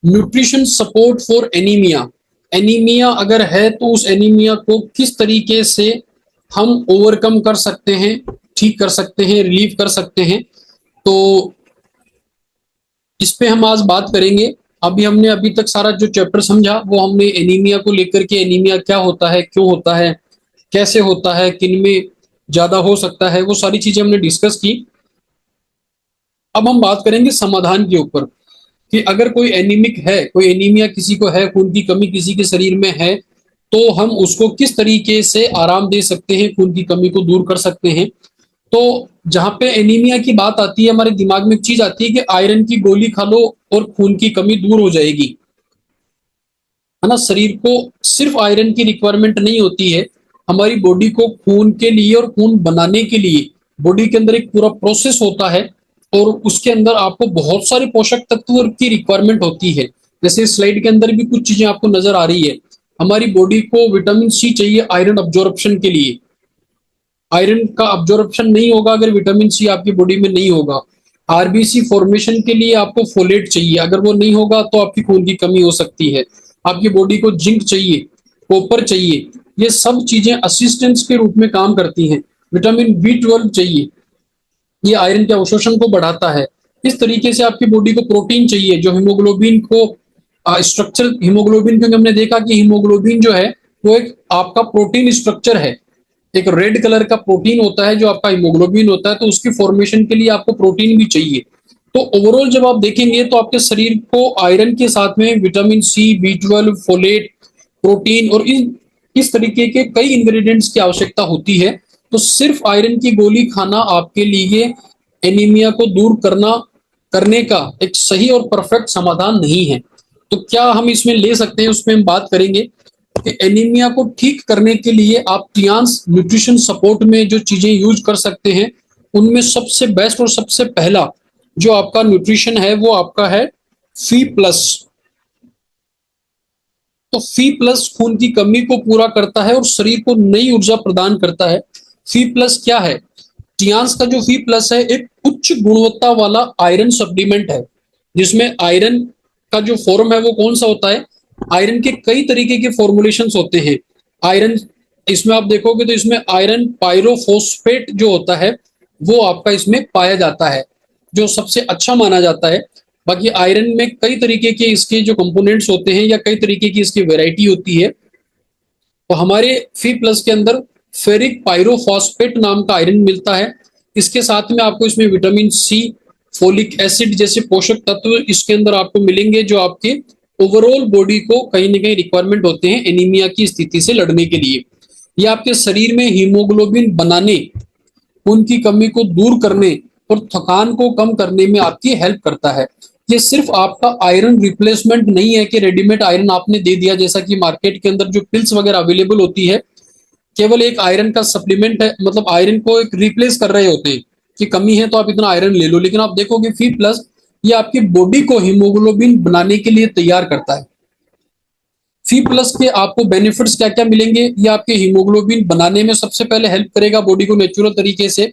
Nutrition support for anaemia. Anaemia अगर है तो उस एनीमिया को किस तरीके से हम ओवरकम कर सकते हैं, ठीक कर सकते हैं, रिलीव कर सकते हैं, तो इस पे हम आज बात करेंगे। हमने अभी तक सारा जो चैप्टर समझा वो हमने एनीमिया को लेकर के, एनीमिया क्या होता है, क्यों होता है, कैसे होता है, किन में ज्यादा हो सकता है, वो सारी चीजें हमने डिस्कस की। अब हम बात करेंगे समाधान के ऊपर कि अगर कोई एनीमिक है, कोई एनीमिया किसी को है, खून की कमी किसी के शरीर में है, तो हम उसको किस तरीके से आराम दे सकते हैं, खून की कमी को दूर कर सकते हैं। तो जहां पे एनीमिया की बात आती है, हमारे दिमाग में एक चीज आती है कि आयरन की गोली खा लो और खून की कमी दूर हो जाएगी, है ना। शरीर को सिर्फ आयरन की रिक्वायरमेंट नहीं होती है, हमारी बॉडी को खून के लिए और खून बनाने के लिए बॉडी के अंदर एक पूरा प्रोसेस होता है, और उसके अंदर आपको बहुत सारे पोषक तत्व की रिक्वायरमेंट होती है। जैसे स्लाइड के अंदर भी कुछ चीजें आपको नजर आ रही है। हमारी बॉडी को विटामिन सी चाहिए आयरन अब्जॉर्प्शन के लिए। आयरन का अब्जॉर्प्शन नहीं होगा अगर विटामिन सी आपकी बॉडी में नहीं होगा। आरबीसी फॉर्मेशन के लिए आपको फोलेट चाहिए, अगर वो नहीं होगा तो आपकी खून की कमी हो सकती है। आपकी बॉडी को जिंक चाहिए, कॉपर चाहिए, ये सब चीजें असिस्टेंस के रूप में काम करती हैं। विटामिन बी 12 चाहिए, ये आयरन के अवशोषण को बढ़ाता है। इस तरीके से आपकी बॉडी को प्रोटीन चाहिए जो हीमोग्लोबिन को स्ट्रक्चर, हीमोग्लोबिन, क्योंकि हमने देखा कि हीमोग्लोबिन जो है वो एक आपका प्रोटीन स्ट्रक्चर है। एक रेड कलर का प्रोटीन होता है जो आपका हीमोग्लोबिन होता है, तो उसकी फॉर्मेशन के लिए आपको प्रोटीन भी चाहिए। तो ओवरऑल जब आप देखेंगे तो आपके शरीर को आयरन के साथ में vitamin C, B 12, folate, protein और इस तरीके के कई इंग्रेडिएंट्स की आवश्यकता होती है। तो सिर्फ आयरन की गोली खाना आपके लिए एनीमिया को दूर करने का एक सही और परफेक्ट समाधान नहीं है। तो क्या हम इसमें ले सकते हैं, उसमें हम बात करेंगे कि एनीमिया को ठीक करने के लिए आप टियान्स न्यूट्रिशन सपोर्ट में जो चीजें यूज कर सकते हैं, उनमें सबसे बेस्ट और सबसे पहला जो आपका न्यूट्रिशन है वो आपका है फी प्लस। तो फी प्लस खून की कमी को पूरा करता है और शरीर को नई ऊर्जा प्रदान करता है। फी प्लस क्या है? टियान्स का जो फी प्लस है एक उच्च गुणवत्ता वाला आयरन सप्लीमेंट है, जिसमें आयरन का जो फॉर्म है वो कौन सा होता है? आयरन के कई तरीके के फॉर्मुलेशंस होते हैं। आयरन, इसमें आप देखोगे तो इसमें आयरन पायरोफॉस्फेट जो होता है वो आपका इसमें पाया जाता है, जो सबसे अच्छा माना जाता है। बाकी आयरन में कई तरीके के इसके जो कंपोनेंट्स होते हैं या कई तरीके की इसकी वैरायटी होती है। तो हमारे फी प्लस के अंदर फेरिक पायरोफॉस्फेट नाम का आयरन मिलता है। इसके साथ में आपको इसमें विटामिन सी, फोलिक एसिड जैसे पोषक तत्व इसके अंदर आपको मिलेंगे, जो आपके ओवरऑल बॉडी को कहीं ना कहीं रिक्वायरमेंट होते हैं एनीमिया की स्थिति से लड़ने के लिए। यह आपके शरीर में हीमोग्लोबिन बनाने, खून की कमी को दूर करने और थकान को कम करने में आपकी हेल्प करता है। ये सिर्फ आपका आयरन रिप्लेसमेंट नहीं है कि रेडीमेड आयरन आपने दे दिया, जैसा कि मार्केट के अंदर जो पिल्स वगैरह अवेलेबल होती है, केवल एक आयरन का सप्लीमेंट है, मतलब आयरन को एक रिप्लेस कर रहे होते हैं कि कमी है तो आप इतना आयरन ले लो। लेकिन आप देखोगे फी प्लस ये आपकी बॉडी को हीमोग्लोबिन बनाने के लिए तैयार करता है। फी प्लस के आपको बेनिफिट्स क्या क्या मिलेंगे? ये आपके हीमोग्लोबिन बनाने में सबसे पहले हेल्प करेगा बॉडी को नेचुरल तरीके से।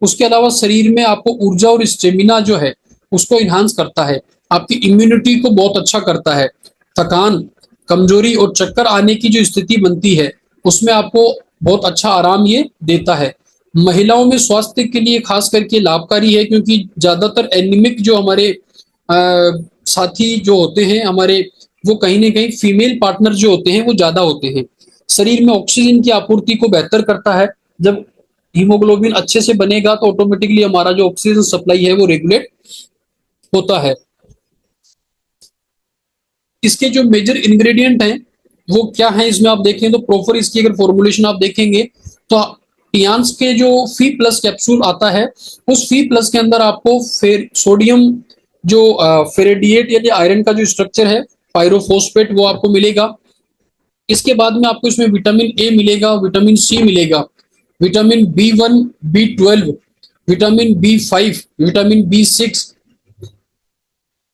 उसके अलावा शरीर में आपको ऊर्जा और स्टेमिना जो है उसको इन्हांस करता है। आपकी इम्यूनिटी को बहुत अच्छा करता है। थकान, कमजोरी और चक्कर आने की जो स्थिति बनती है उसमें आपको बहुत अच्छा आराम ये देता है। महिलाओं में स्वास्थ्य के लिए खास करके लाभकारी है, क्योंकि ज्यादातर एनीमिक जो हमारे साथी जो होते हैं हमारे, वो कहीं ना कहीं फीमेल पार्टनर जो होते हैं वो ज्यादा होते हैं। शरीर में ऑक्सीजन की आपूर्ति को बेहतर करता है। जब हीमोग्लोबिन अच्छे से बनेगा तो ऑटोमेटिकली हमारा जो ऑक्सीजन सप्लाई है वो रेगुलेट होता है। इसके जो मेजर इंग्रेडिएंट हैं वो क्या है, इसमें आप देखें तो प्रॉपर इसकी अगर फॉर्मुलेशन आप देखेंगे तो टियान्स के जो फी प्लस कैप्सूल आता है उस फी प्लस के अंदर आपको फिर सोडियम जो फेरेडिएट यानी आयरन का जो स्ट्रक्चर है पायरोफॉस्फेट वो आपको मिलेगा। इसके बाद में आपको इसमें विटामिन ए मिलेगा, विटामिन सी मिलेगा, vitamin B 1, B 12, vitamin B 5, vitamin B 6,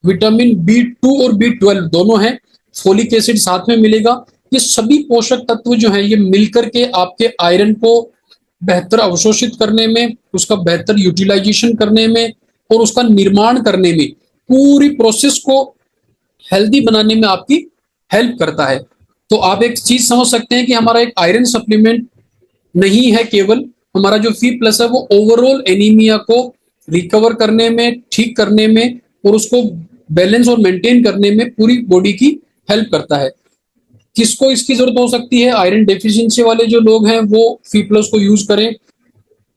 vitamin B 2 और बी 12 दोनों हैं। फोलिक एसिड साथ में मिलेगा। ये सभी पोषक तत्व जो हैं ये मिलकर के आपके आयरन को बेहतर अवशोषित करने में, उसका बेहतर यूटिलाइजेशन करने में और उसका निर्माण करने में पूरी प्रोसेस को हेल्दी बनाने में आपकी हेल्प करता है। तो आप एक चीज समझ सकते हैं कि हमारा एक आयरन सप्लीमेंट नहीं है केवल, हमारा जो फी प्लस है वो ओवरऑल एनीमिया को रिकवर करने में, ठीक करने में और उसको बैलेंस और मेंटेन करने में पूरी बॉडी की हेल्प करता है। किसको इसकी जरूरत हो सकती है? आयरन डेफिशिएंसी वाले जो लोग हैं वो फी प्लस को यूज करें।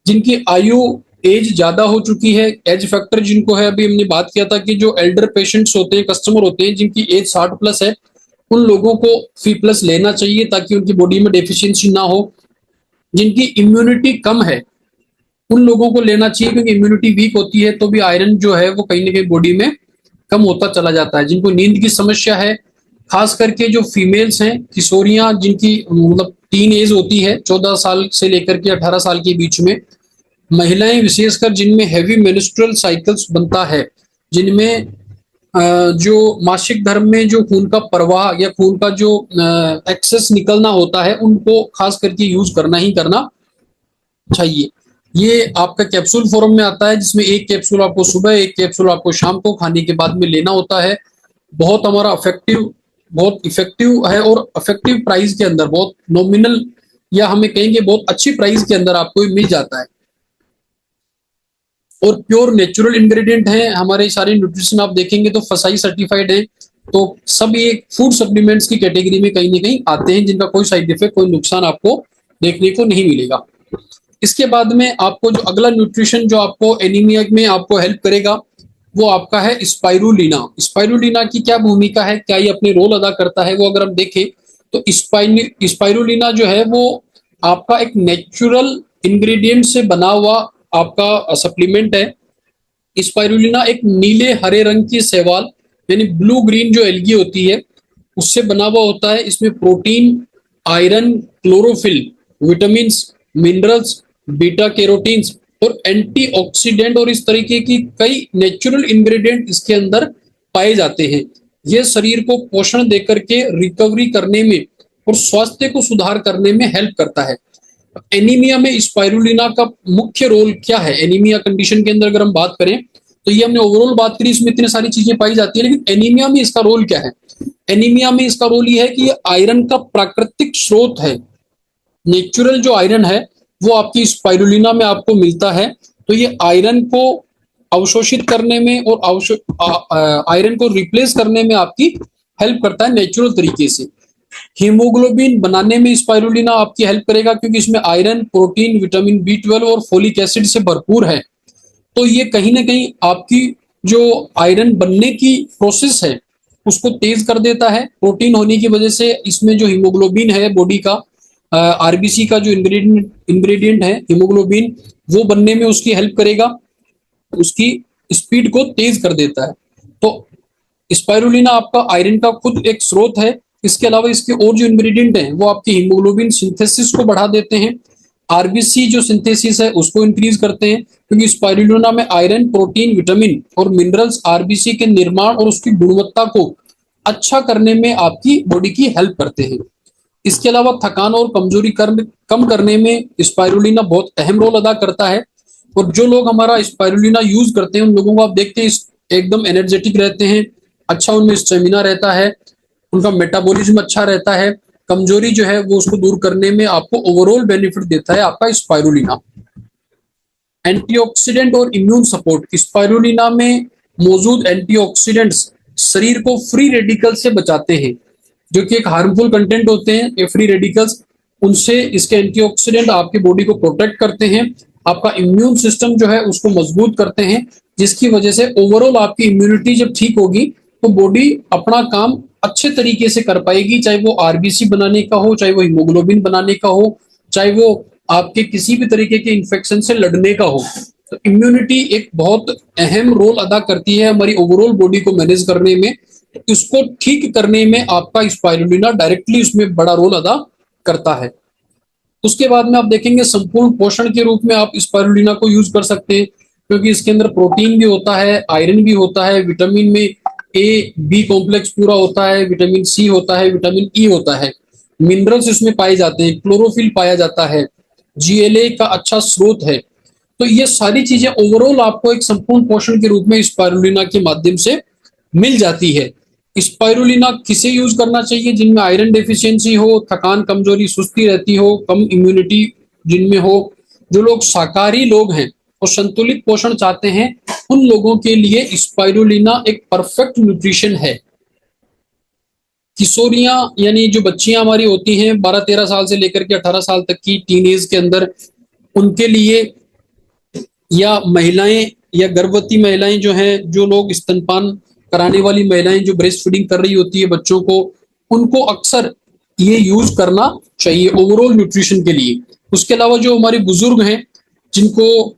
जिनकी आयु एज ज्यादा हो चुकी है, एज फैक्टर जिनको है, अभी हमने बात किया था कि जो एल्डर पेशेंट्स होते हैं, कस्टमर होते हैं जिनकी एज 60 प्लस है, उन लोगों को फी प्लस लेना चाहिए ताकि उनकी बॉडी में डेफिशिएंसी ना हो। जिनकी इम्यूनिटी कम है उन लोगों को लेना चाहिए, क्योंकि इम्यूनिटी वीक होती है तो भी आयरन जो है वो कहीं ना कहीं बॉडी में कम होता चला जाता है। जिनको नींद की समस्या है, खास करके जो फीमेल्स हैं, किशोरियां जिनकी मतलब टीन एज होती है 14 साल से लेकर के 18 साल के बीच में, महिलाएं विशेषकर जिनमें हैवी मेंस्ट्रुअल साइकिल्स बनता है, जिनमें जो मासिक धर्म में जो खून का प्रवाह या खून का जो एक्सेस निकलना होता है, उनको खास करके यूज करना ही करना चाहिए। ये आपका कैप्सूल फॉर्म में आता है, जिसमें एक कैप्सूल आपको सुबह, एक कैप्सूल आपको शाम को खाने के बाद में लेना होता है। बहुत हमारा बहुत इफेक्टिव है और इफेक्टिव प्राइस के अंदर, बहुत नॉमिनल या हमें कहेंगे बहुत अच्छी प्राइस के अंदर आपको मिल जाता है। और प्योर नेचुरल इंग्रेडिएंट है हमारे सारे न्यूट्रिशन, आप देखेंगे तो फसाई सर्टिफाइड है। तो सब ये फूड सप्लीमेंट्स की कैटेगरी में कहीं ना कहीं आते हैं, जिनका कोई साइड इफेक्ट, कोई नुकसान आपको देखने को नहीं मिलेगा। इसके बाद में आपको जो अगला न्यूट्रिशन जो आपको एनीमिया में आपको हेल्प करेगा वो आपका है स्पाइरुलिना। स्पाइरुलिना की क्या भूमिका है, क्या ये अपने रोल अदा करता है, वो अगर हम देखें तो स्पाइरुलिना जो है वो आपका एक नेचुरल इंग्रेडिएंट से बना हुआ आपका सप्लीमेंट है। स्पाइरुलिना एक नीले हरे रंग की शैवाल यानी ब्लू ग्रीन जो एल्गी होती है उससे बना हुआ होता है। इसमें protein, iron, chlorophyll, vitamin, minerals, beta carotenes और एंटीऑक्सीडेंट और इस तरीके की कई नेचुरल इंग्रेडिएंट इसके अंदर पाए जाते हैं। यह शरीर को पोषण देकर के रिकवरी करने में और स्वास्थ्य को सुधार करने में हेल्प करता है। एनीमिया में स्पाइरुलिना का मुख्य रोल क्या है? एनीमिया कंडीशन के अंदर अगर हम बात करें तो ये हमने ओवरऑल बात करी, इसमें इतनी सारी चीजें पाई जाती है, लेकिन एनीमिया में इसका रोल क्या है? एनीमिया में इसका रोल ये है कि ये आयरन का प्राकृतिक स्रोत है। नेचुरल जो आयरन है वो आपकी स्पाइरुलिना में आपको मिलता है। तो ये आयरन को अवशोषित करने में और आयरन को रिप्लेस करने में आपकी हेल्प करता है नेचुरल तरीके से। हीमोग्लोबिन बनाने में स्पाइरुलिना आपकी हेल्प करेगा, क्योंकि इसमें आयरन, प्रोटीन, विटामिन B12 और फोलिक एसिड से भरपूर है। तो ये कहीं ना कहीं आपकी जो आयरन बनने की प्रोसेस है उसको तेज कर देता है। प्रोटीन होने की वजह से इसमें जो हीमोग्लोबिन है बॉडी का, आरबीसी का जो इंग्रेडिएंट है हीमोग्लोबिन, वो बनने में उसकी हेल्प करेगा, उसकी स्पीड को तेज कर देता है। तो स्पाइरुलिना आपका आयरन का खुद एक स्रोत है। इसके अलावा इसके और जो इंग्रेडिएंट हैं वो आपकी हीमोग्लोबिन सिंथेसिस को बढ़ा देते हैं, आरबीसी जो सिंथेसिस है उसको इंक्रीज करते हैं, क्योंकि स्पाइरुलिना में आयरन, प्रोटीन, विटामिन और मिनरल्स आरबीसी के निर्माण और उसकी गुणवत्ता को अच्छा करने में आपकी बॉडी की हेल्प करते हैं। इसके अलावा थकान और कमजोरी कम करने में स्पाइरुलिना बहुत अहम रोल अदा करता है। और जो लोग हमारा स्पाइरुलिना यूज करते हैं उन लोगों को आप देखते हैं एकदम एनर्जेटिक रहते हैं, अच्छा उनमें स्टेमिना रहता है, उनका मेटाबॉलिज्म अच्छा रहता है, कमजोरी जो है वो उसको दूर करने में आपको ओवरऑल बेनिफिट देता है आपका स्पाइरुलिना। एंटीऑक्सीडेंट और इम्यून सपोर्ट, स्पाइरुलिना में मौजूद एंटीऑक्सीडेंट्स शरीर को फ्री रेडिकल से बचाते हैं, जो कि एक हार्मफुल कंटेंट होते हैं ये फ्री रेडिकल्स, उनसे इसके एंटीऑक्सीडेंट आपकी बॉडी को प्रोटेक्ट करते हैं, आपका इम्यून सिस्टम जो है उसको मजबूत करते हैं, जिसकी वजह से ओवरऑल आपकी इम्यूनिटी जब ठीक होगी तो बॉडी अपना काम अच्छे तरीके से कर पाएगी, चाहे वो आरबीसी बनाने का हो, चाहे वो हीमोग्लोबिन बनाने का हो, चाहे वो आपके किसी भी तरीके के इन्फेक्शन से लड़ने का हो। तो इम्यूनिटी एक बहुत अहम रोल अदा करती है हमारी ओवरऑल बॉडी को मैनेज करने में। इसको ठीक करने में आपका स्पाइरुलिना डायरेक्टली उसमें बड़ा रोल अदा करता है। उसके बाद में आप देखेंगे संपूर्ण पोषण के रूप में आप स्पाइरुलिना को यूज कर सकते हैं, क्योंकि इसके अंदर प्रोटीन भी होता है, आयरन भी होता है, विटामिन में A B कॉम्प्लेक्स पूरा होता है, विटामिन C होता है, विटामिन E होता है, मिनरल्स इसमें पाए जाते हैं, क्लोरोफिल पाया जाता है, GLA का अच्छा स्रोत है। तो ये सारी चीजें ओवरऑल आपको एक संपूर्ण पोषण के रूप में स्पाइरुलिना के माध्यम से मिल जाती है। स्पाइरुलिना किसे यूज करना चाहिए? जिनमें आयरन डेफिशिएंसी हो, थकान, कमजोरी, सुस्ती रहती हो, कम इम्यूनिटी जिनमें हो, जो लोग शाकाहारी लोग हैं और संतुलित पोषण चाहते हैं, उन लोगों के लिए स्पाइरुलिना एक परफेक्ट न्यूट्रिशन है। किशोरियां यानी जो बच्चियां हमारी होती हैं 12-13 साल से लेकर के 18 साल तक की टीन एज के अंदर, उनके लिए, या महिलाएं या गर्भवती महिलाएं जो हैं, जो लोग स्तनपान कराने वाली महिलाएं जो ब्रेस्ट फीडिंग कर रही होती है बच्चों को, उनको अक्सर ये यूज करना चाहिए ओवरऑल न्यूट्रिशन के लिए। उसके अलावा जो हमारे बुजुर्ग हैं, जिनको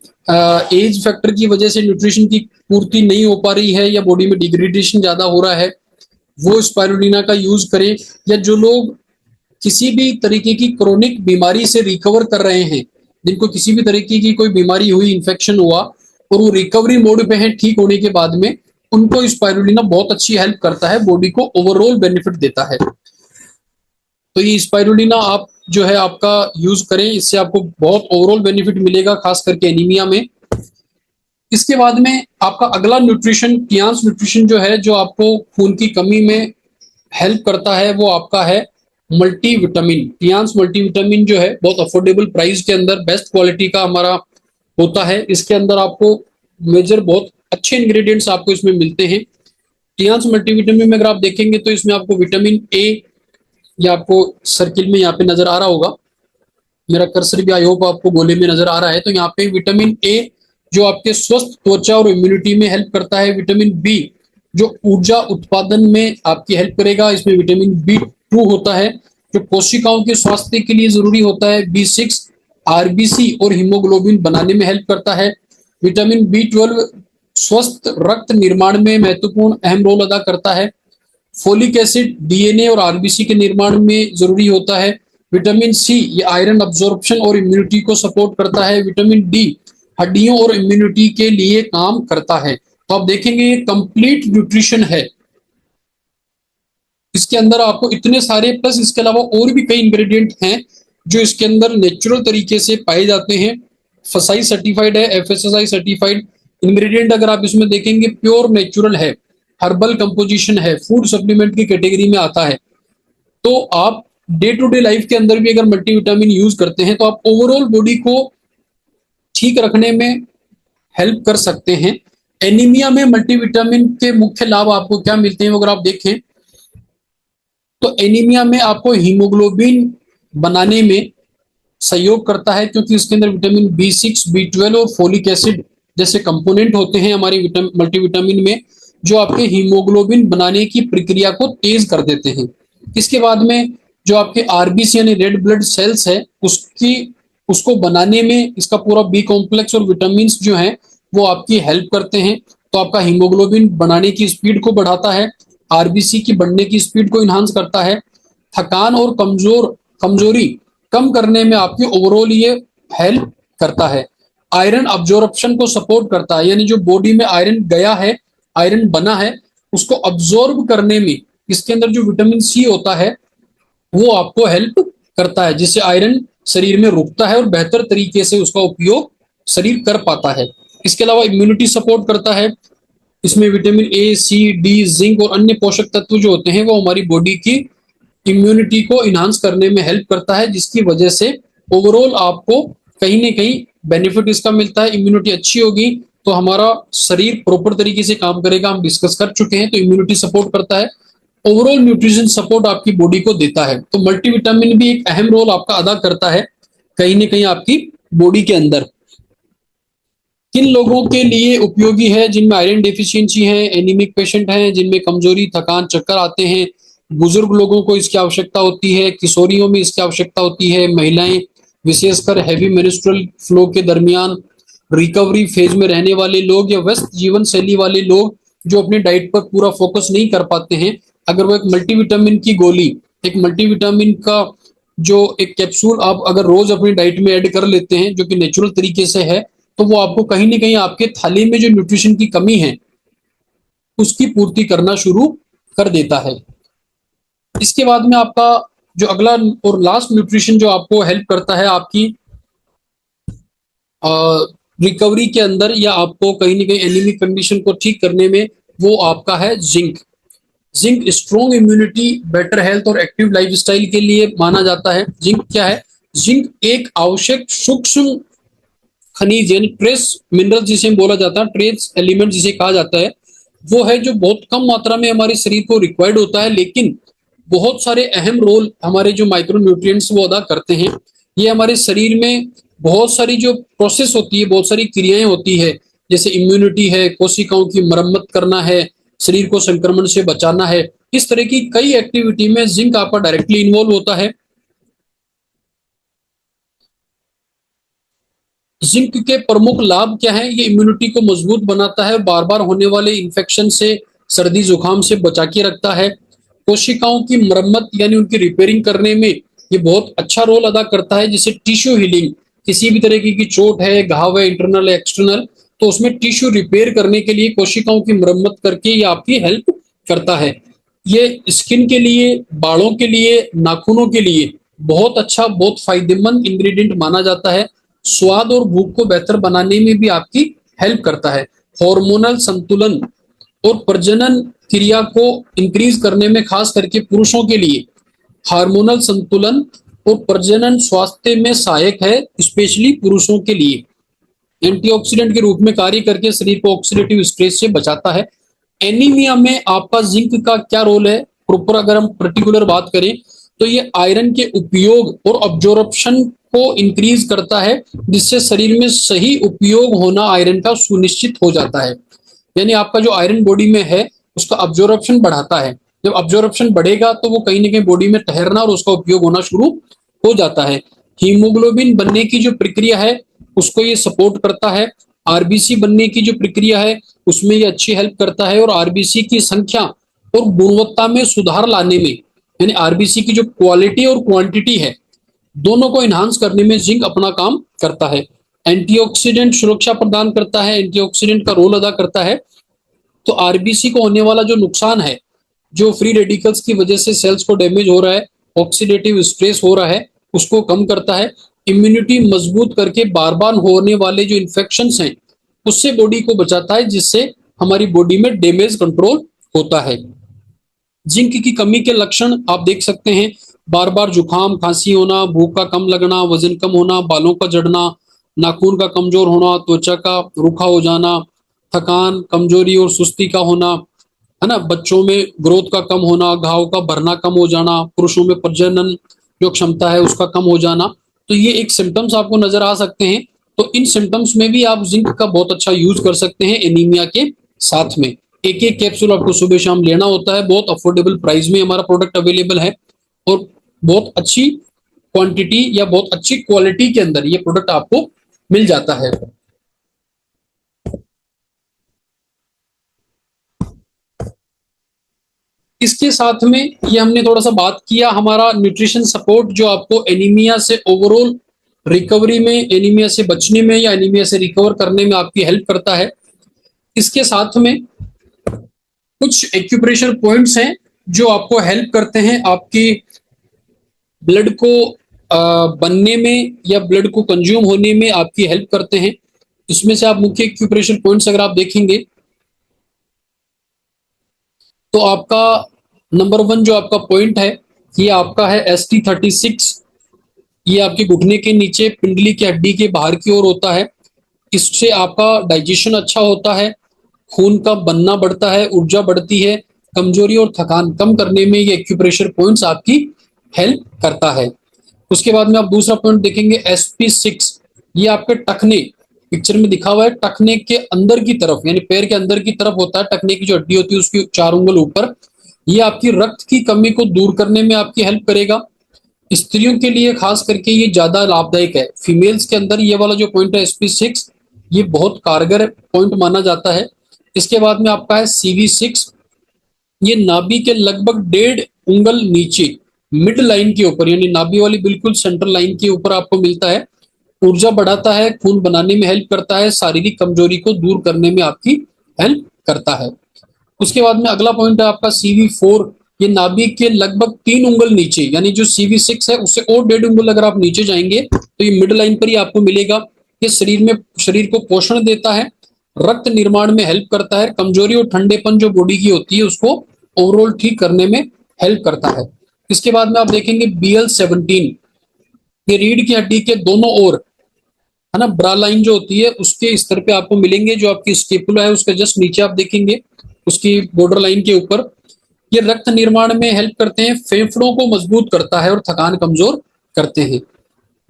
एज फैक्टर की वजह से न्यूट्रिशन की पूर्ति नहीं हो पा रही है या बॉडी में डिग्रेडेशन ज्यादा हो रहा है, वो स्पाइरुलिना का यूज करें। या जो लोग किसी भी तरीके की क्रोनिक बीमारी से रिकवर कर रहे हैं, जिनको किसी भी तरीके की कोई बीमारी हुई, इन्फेक्शन हुआ और वो रिकवरी मोड पे है ठीक होने के बाद में, उनको स्पाइरुलिना बहुत अच्छी हेल्प करता है, बॉडी को ओवरऑल बेनिफिट देता है। तो ये स्पाइरुलिना आप जो है आपका यूज करें, इससे आपको बहुत ओवरऑल बेनिफिट मिलेगा, खास करके एनीमिया में। इसके बाद में आपका अगला न्यूट्रिशन, टियान्स न्यूट्रिशन जो है, जो आपको खून की कमी में हेल्प करता है, वो आपका है मल्टीविटामिन। टियान्स मल्टीविटामिन जो है बहुत अफोर्डेबल प्राइस के अंदर बेस्ट क्वालिटी का हमारा होता है। इसके अंदर आपको मेजर बहुत अच्छे इंग्रेडिएंट्स आपको इसमें मिलते हैं। टियान्स मल्टीविटामिन में अगर आप देखेंगे तो इसमें आपको विटामिन ए, या आपको सर्किल में यहाँ पे नजर आ रहा होगा, मेरा कर्सर भी आई होप आपको गोले में नजर आ रहा है, तो यहाँ पे विटामिन ए जो आपके स्वस्थ त्वचा और इम्यूनिटी में हेल्प करता है, विटामिन बी जो ऊर्जा उत्पादन में आपकी हेल्प करेगा, इसमें विटामिन बी 2 होता है जो कोशिकाओं के स्वास्थ्य के लिए जरूरी होता है, बी 6 आरबीसी और हीमोग्लोबिन बनाने में हेल्प करता है, विटामिन बी 12 स्वस्थ रक्त निर्माण में महत्वपूर्ण अहम रोल अदा करता है, फोलिक एसिड डीएनए और आरबीसी के निर्माण में जरूरी होता है, विटामिन सी ये आयरन अब्जॉर्प्शन और इम्यूनिटी को सपोर्ट करता है, विटामिन डी हड्डियों और इम्यूनिटी के लिए काम करता है। तो आप देखेंगे ये कंप्लीट न्यूट्रिशन है, इसके अंदर आपको इतने सारे, प्लस इसके अलावा और भी कई इंग्रेडिएंट हैं जो इसके अंदर नेचुरल तरीके से पाए जाते हैं। फसाई सर्टिफाइड है, एफएसएसआई सर्टिफाइड इंग्रेडिएंट अगर आप इसमें देखेंगे प्योर नेचुरल है, हर्बल कंपोजिशन है, फूड सप्लीमेंट की कैटेगरी में आता है। तो आप डे टू डे लाइफ के अंदर भी अगर मल्टीविटामिन यूज करते हैं तो आप ओवरऑल बॉडी को ठीक रखने में हेल्प कर सकते हैं। एनीमिया में मल्टीविटामिन के मुख्य लाभ आपको क्या मिलते हैं अगर आप देखें तो एनीमिया में आपको हीमोग्लोबिन बनाने में सहयोग करता है, क्योंकि इसके अंदर विटामिन बी 6 बी 12 और फोलिक एसिड जैसे कंपोनेंट होते हैं हमारे मल्टीविटामिन में, जो आपके हीमोग्लोबिन बनाने की प्रक्रिया को तेज कर देते हैं। इसके बाद में जो आपके आरबीसी यानी रेड ब्लड सेल्स है, उसको बनाने में इसका पूरा बी कॉम्प्लेक्स और विटामिन जो है वो आपकी हेल्प करते हैं। तो आपका हीमोग्लोबिन बनाने की स्पीड को बढ़ाता है, आरबीसी की बढ़ने की स्पीड को इनहांस करता है, थकान और कमजोरी कम करने में आपकी ओवरऑल ये हेल्प करता है, आयरन अब्जॉर्प्शन को सपोर्ट करता है, यानी जो बॉडी में आयरन गया है, आयरन बना है, उसको अब्जॉर्ब करने में इसके अंदर जो विटामिन सी होता है वो आपको हेल्प करता है, जिससे आयरन शरीर में रुकता है और बेहतर तरीके से उसका उपयोग शरीर कर पाता है। इसके अलावा इम्यूनिटी सपोर्ट करता है, इसमें vitamin A C D zinc और अन्य पोषक तत्व जो होते हैं वो हमारी बॉडी की इम्यूनिटी को इनहांस करने में हेल्प करता है, जिसकी वजह से ओवरऑल आपको कहीं ना कहीं बेनिफिट इसका मिलता है। इम्यूनिटी अच्छी होगी तो हमारा शरीर प्रॉपर तरीके से काम करेगा, हम डिस्कस कर चुके हैं। तो इम्यूनिटी सपोर्ट करता है, ओवरऑल न्यूट्रिशन सपोर्ट आपकी बॉडी को देता है। तो मल्टीविटामिन भी एक अहम रोल आपका अदा करता है कहीं ना कहीं आपकी बॉडी के अंदर। किन लोगों के लिए उपयोगी है? जिनमें आयरन डेफिशिएंसी है, एनीमिक पेशेंट हैं, जिनमें कमजोरी, थकान, चक्कर आते हैं, बुजुर्ग लोगों को इसकी आवश्यकता होती है, किशोरियों में इसकी आवश्यकता होती है, महिलाएं विशेषकर हैवी मेंस्ट्रुअल फ्लो के दरमियान, रिकवरी फेज में रहने वाले लोग, या व्यस्त जीवन शैली वाले लोग जो अपने डाइट पर पूरा फोकस नहीं कर पाते हैं, अगर वो एक मल्टीविटामिन की गोली, एक मल्टीविटामिन का जो एक कैप्सूल आप अगर रोज अपनी डाइट में ऐड कर लेते हैं जो कि नेचुरल तरीके से है, तो वो आपको कहीं ना कहीं आपके थाली में जो न्यूट्रिशन की कमी है उसकी पूर्ति करना शुरू कर देता है। इसके बाद में आपका जो अगला और लास्ट न्यूट्रिशन जो आपको हेल्प करता है आपकी रिकवरी के अंदर, या आपको कहीं ना कहीं एनीमिक कंडीशन को ठीक करने में, वो आपका है zinc. Zinc strong immunity, better health और एक्टिव लाइफस्टाइल के लिए माना जाता है। जिंक क्या है? जिंक एक आवश्यक सूक्ष्म खनिज यानी ट्रेस मिनरल जिसे बोला जाता है, ट्रेस एलिमेंट जिसे कहा जाता है, वो है जो बहुत कम मात्रा में हमारे शरीर को रिक्वायर्ड होता है, लेकिन बहुत सारे अहम रोल हमारे जो माइक्रो न्यूट्रिएंट्स वो अदा करते हैं। ये हमारे शरीर में बहुत सारी जो प्रोसेस होती है, बहुत सारी क्रियाएं होती है, जैसे इम्यूनिटी है, कोशिकाओं की मरम्मत करना है, शरीर को संक्रमण से बचाना है, इस तरह की कई एक्टिविटी में जिंक आपका डायरेक्टली इन्वॉल्व होता है। जिंक के प्रमुख लाभ क्या है? ये इम्यूनिटी को मजबूत बनाता है, बार बार होने वाले इन्फेक्शन से, सर्दी जुकाम से बचा के रखता है। कोशिकाओं की मरम्मत यानी उनकी रिपेयरिंग करने में ये बहुत अच्छा रोल अदा करता है। जैसे टिश्यू हीलिंग, किसी भी तरह की चोट है, घाव है, इंटरनल है, एक्सटर्नल, तो उसमें टिश्यू रिपेयर करने के लिए कोशिकाओं की मरम्मत करके ये आपकी हेल्प करता है। ये स्किन के लिए, बालों के लिए, नाखूनों के लिए बहुत अच्छा, बहुत फायदेमंद इंग्रेडिएंट माना जाता है। स्वाद और भूख को बेहतर बनाने में भी आपकी हेल्प करता है। हार्मोनल संतुलन और प्रजनन क्रिया को इंक्रीज करने में, खास करके पुरुषों के लिए हार्मोनल संतुलन और प्रजनन स्वास्थ्य में सहायक है, स्पेशली पुरुषों के लिए। एंटीऑक्सीडेंट के रूप में कार्य करके शरीर को ऑक्सीडेटिव स्ट्रेस से बचाता है। एनीमिया में आपका जिंक का क्या रोल है? प्रॉपर अगर हम पर्टिकुलर बात करें तो ये आयरन के उपयोग और अब्जॉर्प्शन को इंक्रीज करता है, जिससे शरीर में सही उपयोग होना आयरन का सुनिश्चित हो जाता है। यानी आपका जो आयरन बॉडी में है उसका अब्जॉर्प्शन बढ़ाता है। जब अब्जॉर्प्शन बढ़ेगा तो वो कहीं ना कहीं बॉडी में ठहरना और उसका उपयोग होना शुरू हो जाता है। हीमोग्लोबिन बनने की जो प्रक्रिया है उसको ये सपोर्ट करता है। आरबीसी बनने की जो प्रक्रिया है उसमें ये अच्छी हेल्प करता है, और आरबीसी की संख्या और गुणवत्ता में सुधार लाने में, यानी आरबीसी की जो क्वालिटी और क्वांटिटी है दोनों को इन्हांस करने में जिंक अपना काम करता है। एंटीऑक्सीडेंट सुरक्षा प्रदान करता है, एंटीऑक्सीडेंट का रोल अदा करता है। तो आरबीसी को होने वाला जो नुकसान है, जो फ्री रेडिकल्स की वजह से सेल्स को डैमेज हो रहा है, ऑक्सीडेटिव स्ट्रेस हो रहा है, उसको कम करता है। इम्यूनिटी मजबूत करके बार बार होने वाले जो इन्फेक्शंस हैं उससे बॉडी को बचाता है, जिससे हमारी बॉडी में डैमेज कंट्रोल होता है। जिंक की कमी के लक्षण आप देख सकते हैं, बार बार जुकाम, खांसी होना, भूख का कम लगना, वजन कम होना, बालों का झड़ना, नाखून का कमजोर होना, त्वचा का रूखा हो जाना, थकान, कमजोरी और सुस्ती का होना, है ना, बच्चों में ग्रोथ का कम होना, घाव का भरना कम हो जाना, पुरुषों में प्रजनन जो क्षमता है उसका कम हो जाना। तो ये एक सिम्टम्स आपको नजर आ सकते हैं। तो इन सिम्टम्स में भी आप जिंक का बहुत अच्छा यूज कर सकते हैं एनीमिया के साथ में। एक एक कैप्सूल आपको सुबह शाम लेना होता है। बहुत अफोर्डेबल प्राइस में हमारा प्रोडक्ट अवेलेबल है, और बहुत अच्छी क्वांटिटी या बहुत अच्छी क्वालिटी के अंदर ये प्रोडक्ट आपको मिल जाता है। इसके साथ में ये हमने थोड़ा सा बात किया हमारा न्यूट्रिशन सपोर्ट, जो आपको एनीमिया से ओवरऑल रिकवरी में, एनीमिया से बचने में या एनीमिया से रिकवर करने में आपकी हेल्प करता है। इसके साथ में कुछ एक्यूप्रेशर पॉइंट्स हैं जो आपको हेल्प करते हैं आपकी ब्लड को बनने में या ब्लड को कंज्यूम होने में आपकी हेल्प करते हैं। इसमें से आप मुख्य एक्यूप्रेशर पॉइंट्स अगर आप देखेंगे तो आपका नंबर 1 जो आपका पॉइंट है ये आपका है ST36। ये आपके घुटने के नीचे पिंडली की हड्डी के बाहर की ओर होता है। इससे आपका डाइजेशन अच्छा होता है, खून का बनना बढ़ता है, ऊर्जा बढ़ती है, कमजोरी और थकान कम करने में ये एक्यूप्रेशर पॉइंट्स आपकी हेल्प करता है। उसके बाद में आप दूसरा पॉइंट देखेंगे SP6। ये आपके टखने, पिक्चर में दिखा हुआ है, टखने के अंदर की तरफ यानी पैर के अंदर की तरफ होता है, टखने की जो हड्डी होती है उसकी 4 उंगल ऊपर। ये आपकी रक्त की कमी को दूर करने में आपकी हेल्प करेगा। स्त्रियों के लिए खास करके ये ज्यादा लाभदायक है। फीमेल्स के अंदर ये वाला जो पॉइंट है SP6, ये बहुत कारगर पॉइंट माना जाता है। इसके बाद में आपका है CV6। ये नाभि के लगभग 1.5 उंगल नीचे मिड लाइन के ऊपर, यानी नाभि वाली बिल्कुल सेंट्रल लाइन के ऊपर आपको मिलता है। ऊर्जा बढ़ाता है, खून बनाने में हेल्प करता है, शारीरिक कमजोरी को दूर करने में आपकी हेल्प करता है। उसके बाद में अगला पॉइंट है आपका CV4। ये नाभि के लगभग 3 उंगल नीचे, यानी जो CV6 है उससे और 1.5 उंगल अगर आप नीचे जाएंगे तो ये मिड लाइन पर ही आपको मिलेगा। ये शरीर को पोषण देता है, रक्त निर्माण में हेल्प करता है, कमजोरी और ठंडेपन जो बॉडी की होती है उसको ओवरऑल ठीक करने में हेल्प करता है। इसके बाद में आप देखेंगे BL17, ये रीढ़ की हड्डी के दोनों ओर, है ना, ब्रा लाइन जो होती है उसके स्तर पे आपको मिलेंगे। जो आपकी स्केपुला है उसके जस्ट नीचे आप देखेंगे, उसकी बॉर्डर लाइन के ऊपर। ये रक्त निर्माण में हेल्प करते हैं, फेफड़ों को मजबूत करता है और थकान कमजोर करते हैं।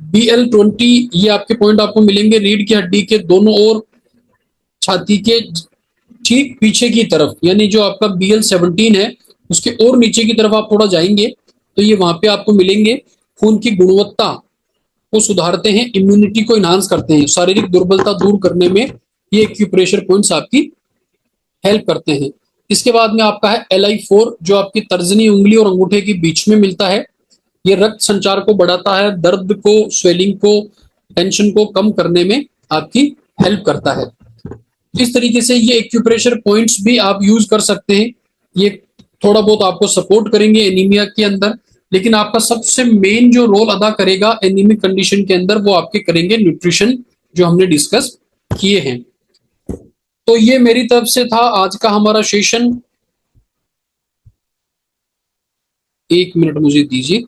BL20, ये आपके पॉइंट आपको मिलेंगे रीढ़ की हड्डी के दोनों ओर, छाती के ठीक पीछे की तरफ, यानी जो आपका BL17 है उसके और नीचे की तरफ आप थोड़ा जाएंगे तो ये वहां पे आपको मिलेंगे। खून की गुणवत्ता को सुधारते हैं, इम्यूनिटी को इनहांस करते हैं, शारीरिक दुर्बलता दूर करने में ये एक्यूप्रेशर पॉइंट्स आपकी हेल्प करते हैं। इसके बाद में आपका है LI4, जो आपकी तर्जनी उंगली और अंगूठे के बीच में मिलता है। ये रक्त संचार को बढ़ाता है, दर्द को, स्वेलिंग को, टेंशन को कम करने में आपकी हेल्प करता है। इस तरीके से ये एक्यूप्रेशर पॉइंट्स भी आप यूज कर सकते हैं। ये थोड़ा बहुत आपको सपोर्ट करेंगे एनीमिया के अंदर, लेकिन आपका सबसे मेन जो रोल अदा करेगा एनीमिक कंडीशन के अंदर वो आपके करेंगे न्यूट्रिशन, जो हमने डिस्कस किए हैं। तो ये मेरी तरफ से था आज का हमारा सेशन। 1 मिनट मुझे दीजिए।